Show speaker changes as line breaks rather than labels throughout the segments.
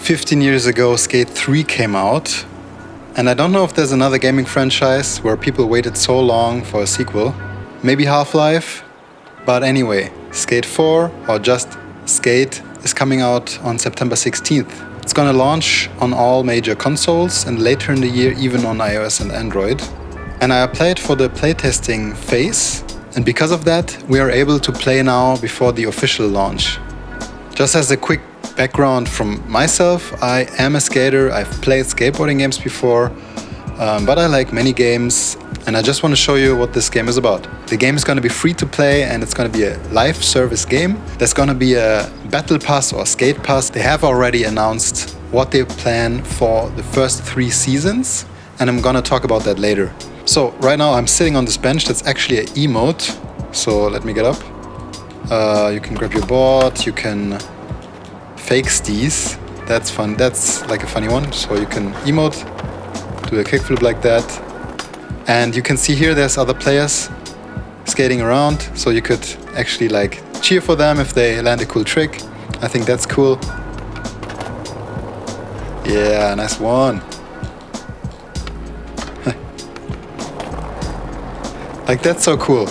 15 years ago, Skate 3 came out. And I don't know if there's another gaming franchise where people waited so long for a sequel. Maybe Half-Life. But anyway, Skate 4, or just Skate, is coming out on September 16th. It's gonna launch on all major consoles and later in the year even on iOS and Android. And I applied for the playtesting phase, and because of that, we are able to play now before the official launch. Just as a quick background from myself, I am a skater. I've played skateboarding games before, but I like many games, and I just want to show you what this game is about. The game is going to be free to play, and it's going to be a live service game. There's going to be a battle pass or skate pass. They have already announced what they plan for the first 3 seasons, and I'm going to talk about that later. So right now I'm sitting on this bench. That's actually an emote. So let me get up. You can grab your board. You can fake steez. That's fun. That's like a funny one. So you can emote, do a kickflip like that. And you can see here there's other players skating around. So you could actually like cheer for them if they land a cool trick. I think that's cool. Yeah, nice one. Like, that's so cool.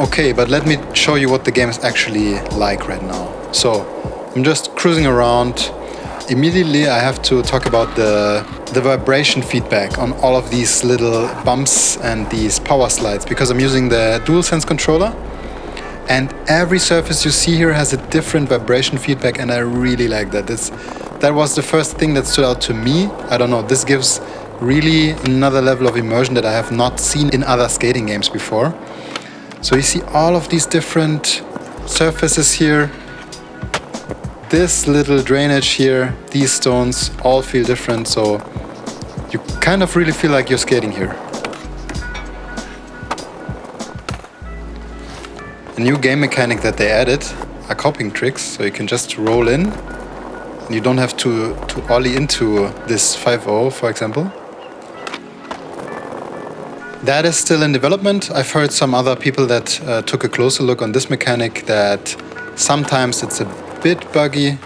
Okay, but let me show you what the game is actually like right now. So I'm just cruising around. Immediately I have to talk about the vibration feedback on all of these little bumps and these power slides, because I'm using the DualSense controller. And every surface you see here has a different vibration feedback, and I really like that. That was the first thing that stood out to me. I don't know, this gives really another level of immersion that I have not seen in other skating games before. So you see all of these different surfaces here. This little drainage here, these stones all feel different, so you kind of really feel like you're skating here. A new game mechanic that they added are coping tricks, so you can just roll in. You don't have to ollie into this 5-0, for example. That is still in development. I've heard some other people that took a closer look on this mechanic, that sometimes it's a bit buggy,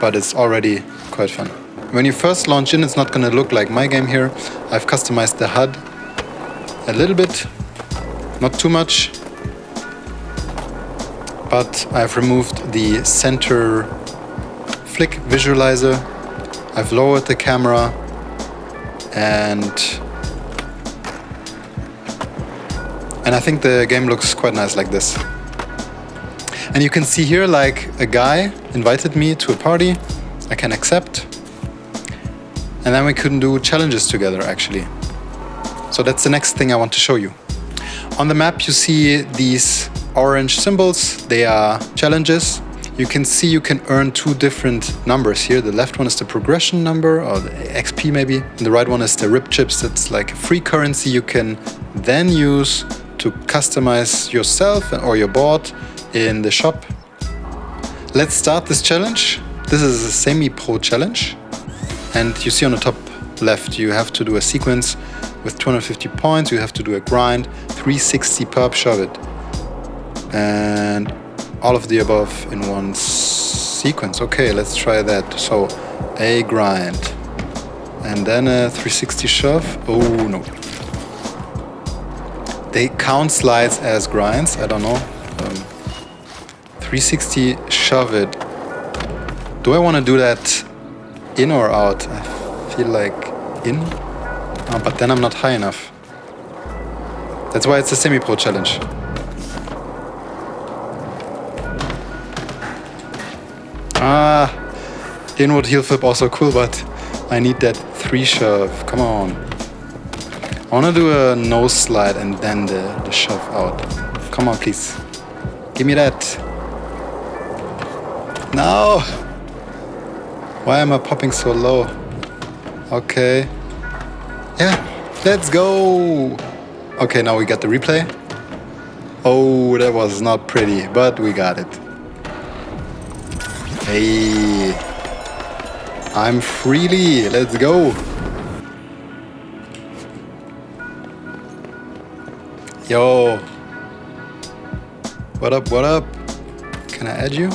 but it's already quite fun. When you first launch in, it's not going to look like my game here. I've customized the HUD a little bit, not too much, but I've removed the center flick visualizer. I've lowered the camera, and I think the game looks quite nice like this. And you can see here, like, a guy invited me to a party. I can accept. And then we can do challenges together, actually. So that's the next thing I want to show you. On the map, you see these orange symbols. They are challenges. You can see you can earn 2 different numbers here. The left one is the progression number, or the XP maybe. And the right one is the rip chips. That's like a free currency you can then use to customize yourself or your board in the shop. Let's start this challenge. This is a semi-pro challenge. And you see on the top left, you have to do a sequence with 250 points. You have to do a grind, 360 perp shove it. And all of the above in one sequence. Okay, let's try that. So a grind and then a 360 shove. Oh no. They count slides as grinds. I don't know. 360 shove it. Do I want to do that in or out? I feel like in. Oh, but then I'm not high enough. That's why it's a semi-pro challenge. Inward heel flip also cool, but I need that 3 shove. Come on. I want to do a nose slide and then the shove out. Come on, please. Give me that. No! Why am I popping so low? Okay. Yeah, let's go! Okay, now we got the replay. Oh, that was not pretty, but we got it. Hey, I'm freely. Let's go. Yo. What up, what up? Can I add you?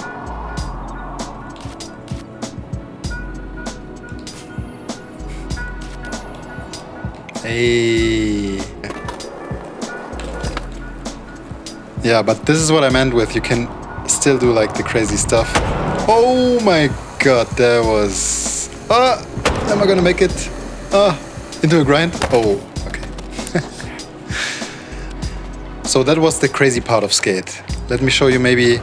Hey. Yeah, but this is what I meant with you can still do like the crazy stuff. Oh my god, there was... am I gonna make it? Into a grind? Oh, okay. So that was the crazy part of Skate. Let me show you maybe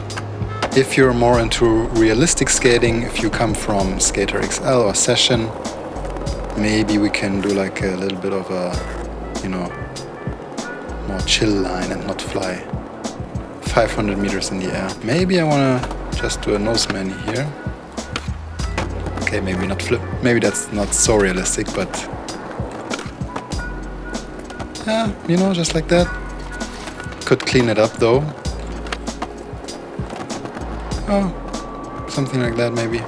if you're more into realistic skating, if you come from Skater XL or Session, maybe we can do like a little bit of a, you know, more chill line and not fly 500 meters in the air. Maybe I wanna just do a nose mani here. Okay, maybe not flip. Maybe that's not so realistic, but yeah, you know, just like that. Could clean it up though. Oh, something like that maybe.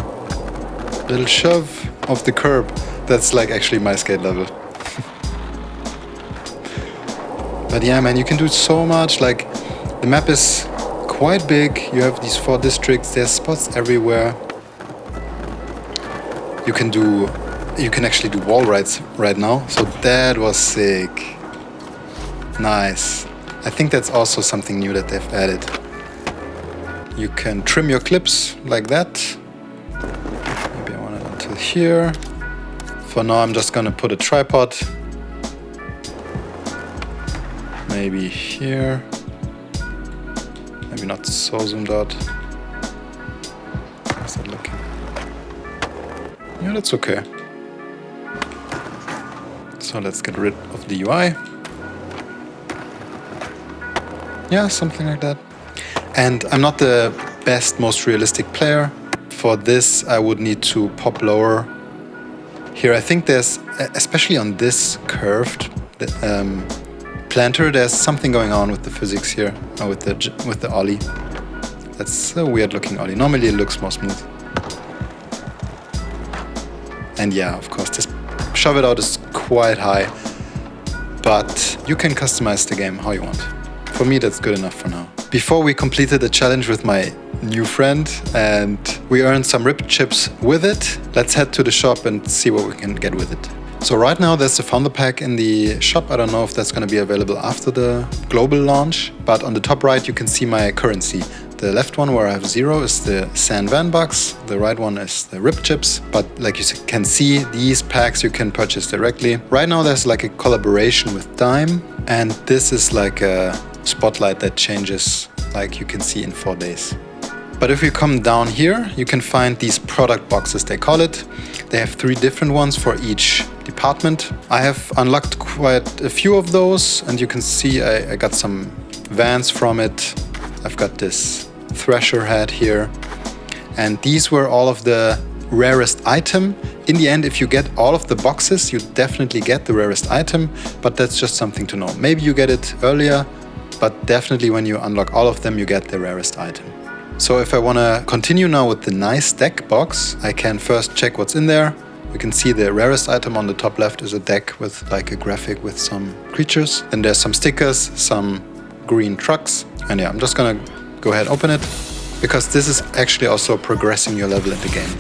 Little shove of the curb. That's like actually my skate level. But yeah, man, you can do so much. Like, the map is quite big. You have these 4 districts. There's spots everywhere. You can actually do wall rides right now. So that was sick. Nice. I think that's also something new that they've added. You can trim your clips like that. Maybe I want it until here. For now, I'm just gonna put a tripod. Maybe here. Maybe not so zoomed out. How's that looking? Yeah, that's okay. So let's get rid of the UI. Yeah, something like that. And I'm not the best, most realistic player. For this, I would need to pop lower. Here, I think there's, especially on this curved planter, there's something going on with the physics here, with the ollie. That's a weird looking ollie. Normally it looks more smooth. And yeah, of course, this shove it out is quite high, but you can customize the game how you want. For me, that's good enough for now. Before we completed the challenge with my new friend and we earned some rip chips with it, let's head to the shop and see what we can get with it. So right now there's the founder pack in the shop. I don't know if that's going to be available after the global launch, but on the top right you can see my currency. The left one where I have 0 is the San Van bucks, the right one is the rip chips, but like you can see, these packs you can purchase directly. Right now there's like a collaboration with Dime, and this is like a spotlight that changes, like you can see, in 4 days. But if you come down here, you can find these product boxes, they call it. They have 3 different ones for each department. I have unlocked quite a few of those, and you can see I got some Vans from it. I've got this Thrasher hat here. And these were all of the rarest item. In the end, if you get all of the boxes, you definitely get the rarest item, but that's just something to know. Maybe you get it earlier, but definitely when you unlock all of them, you get the rarest item. So if I want to continue now with the nice deck box, I can first check what's in there. You can see the rarest item on the top left is a deck with like a graphic with some creatures. Then there's some stickers, some green trucks. And yeah, I'm just gonna go ahead and open it, because this is actually also progressing your level in the game.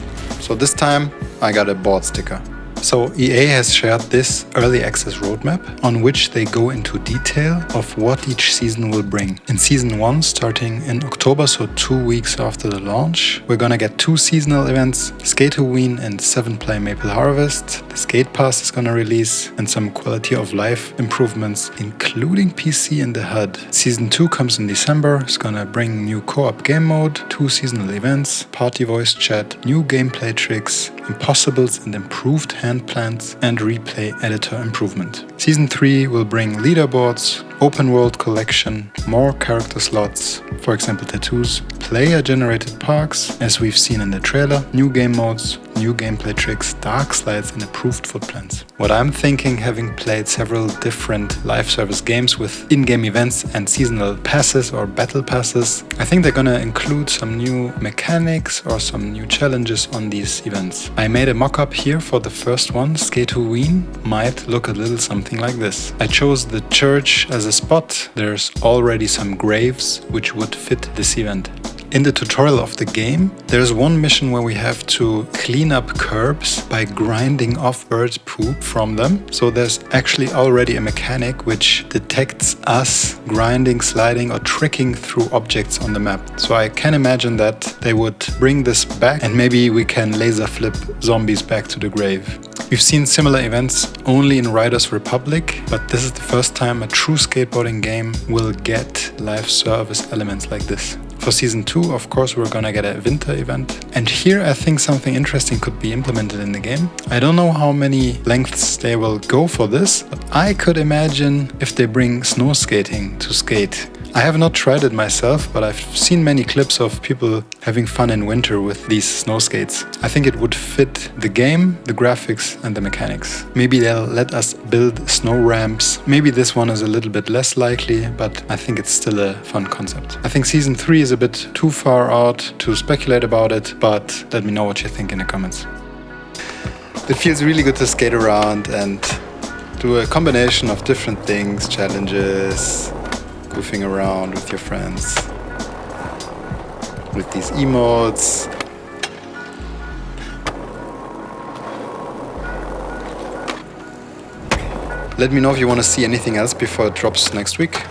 So this time I got a board sticker. So EA has shared this early access roadmap on which they go into detail of what each season will bring. In season 1, starting in October, so 2 weeks after the launch, we're gonna get 2 seasonal events, Skate Halloween and 7-Play Maple Harvest. The Skate Pass is gonna release, and some quality of life improvements, including PC and the HUD. Season 2 comes in December. It's gonna bring new co-op game mode, 2 seasonal events, party voice chat, new gameplay tricks, impossibles and improved hand plans, and replay editor improvement. Season 3 will bring leaderboards, open world collection, more character slots, for example tattoos, player generated parks, as we've seen in the trailer, new game modes, new gameplay tricks, dark slides and improved footprints. What I'm thinking, having played several different live service games with in-game events and seasonal passes or battle passes, I think they're gonna include some new mechanics or some new challenges on these events. I made a mock-up here for the first one. Skate Halloween might look a little something like this. I chose the church as a spot. There's already some graves which would fit this event. In the tutorial of the game, there's one mission where we have to clean up curbs by grinding off bird poop from them. So there's actually already a mechanic which detects us grinding, sliding or tricking through objects on the map. So I can imagine that they would bring this back and maybe we can laser flip zombies back to the grave. We've seen similar events only in Riders Republic, but this is the first time a true skateboarding game will get live service elements like this. For Season 2, of course, we're gonna get a winter event. And here I think something interesting could be implemented in the game. I don't know how many lengths they will go for this, but I could imagine if they bring snow skating to skate. I have not tried it myself, but I've seen many clips of people having fun in winter with these snow skates. I think it would fit the game, the graphics and the mechanics. Maybe they'll let us build snow ramps. Maybe this one is a little bit less likely, but I think it's still a fun concept. I think Season 3 is a bit too far out to speculate about it, but let me know what you think in the comments. It feels really good to skate around and do a combination of different things, challenges, goofing around with your friends, with these emotes. Let me know if you want to see anything else before it drops next week.